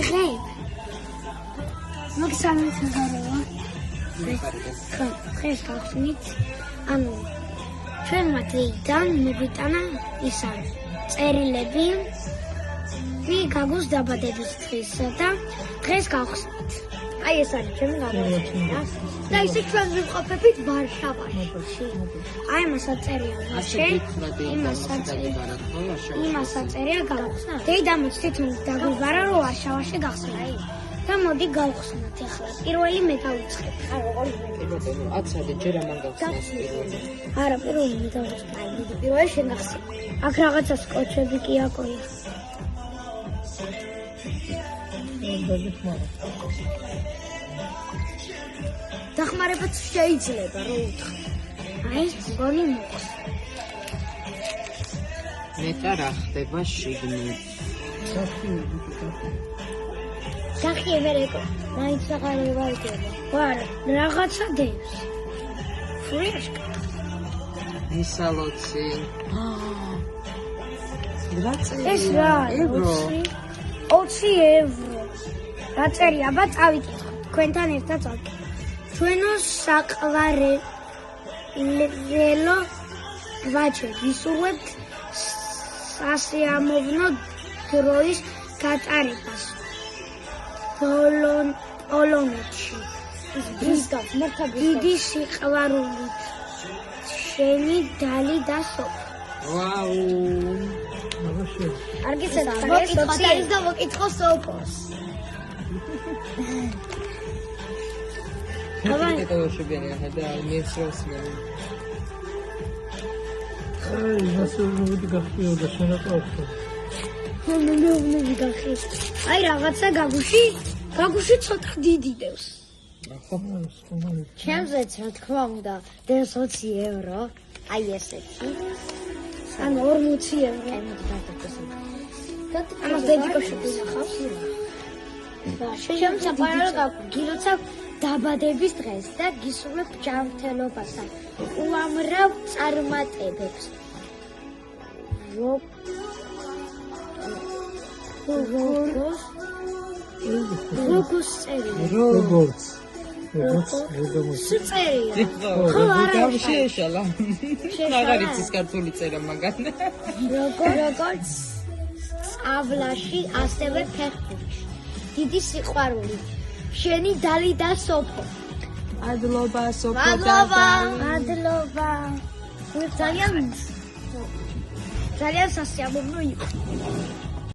ხე მოგსალმეთ ზაროა ხეს გავხსნით ანუ ჩვენმა დღიდან მოგვიტანა ისაა წერილები გაგოს დაბადების დღისა და დღეს გავხსნით აი ეს არის ჩემი გამოცემა და ისე ჩვენ ვიმყოფებით ვარშავაში აი მას აწერია იმას აწერია გავხსნა დედამაც თვითონ დაგვიბარა რომ ვარშავაში გახსნა და მოდი გავხსნათ ახლა პირველი მე დავიწყებ ხარ როგორ აცადე ჯერ ამან გავხსნას პირველი არა პირველი მე დავიწყებ აი პირველი შენ გახსნა აქ რაღაცა სკოჩები კი აკოია დახმარებაც შეიძლება რომ უთხრა აი ეს გონი მოხს მეტა რა ხდება შიგნით სახი ვერეკო მაინც აღარ ვაიგება ვარა რაღაცა დევს ფრიშკა ისალოცი ეს რა ევრო 20 ევრო რაწერია აბა წავიკითხოთ თქვენთან ერთად წავიკითხოთ ჩვენო საყვარელო ვაჭრ ვისურვებთ სასიამოვნო დროის გატარებას პოლონეთში დიდი სიყვარულით შენი დალი და სოფო ვაუ არგიცეთ მოკითხოთ და მოკითხო სოფოს Давай. Это вообще бедно, да, не взрослые. Ай, на сегодня вы гахтио да шена просто. ნუ გახი. აი რაღაცა გაგუში ცოტა დიდი დევს. ჩემზეც რა თქმა უნდა, დევს 20 ევრო. აი ესეთი. ანუ 40 ევრო. აი მოდი დაგდესო. ამას დედიკოში გიხავს. და შემსაყვარებლო გილოცავ დაბადების დღეს და გისურვებ ჯანმრთელობასა უამრავ წარმატებებს როგორც წერია ხო არა შეეშალა მაგარიც ქართული წერა მაგან როგორც ავლაში ასევე ფეხბურთში დიდი სიყვარული შენი დალი და სოფო ადლობა სოფო ადლობა ძალიან სასიამოვნო იყო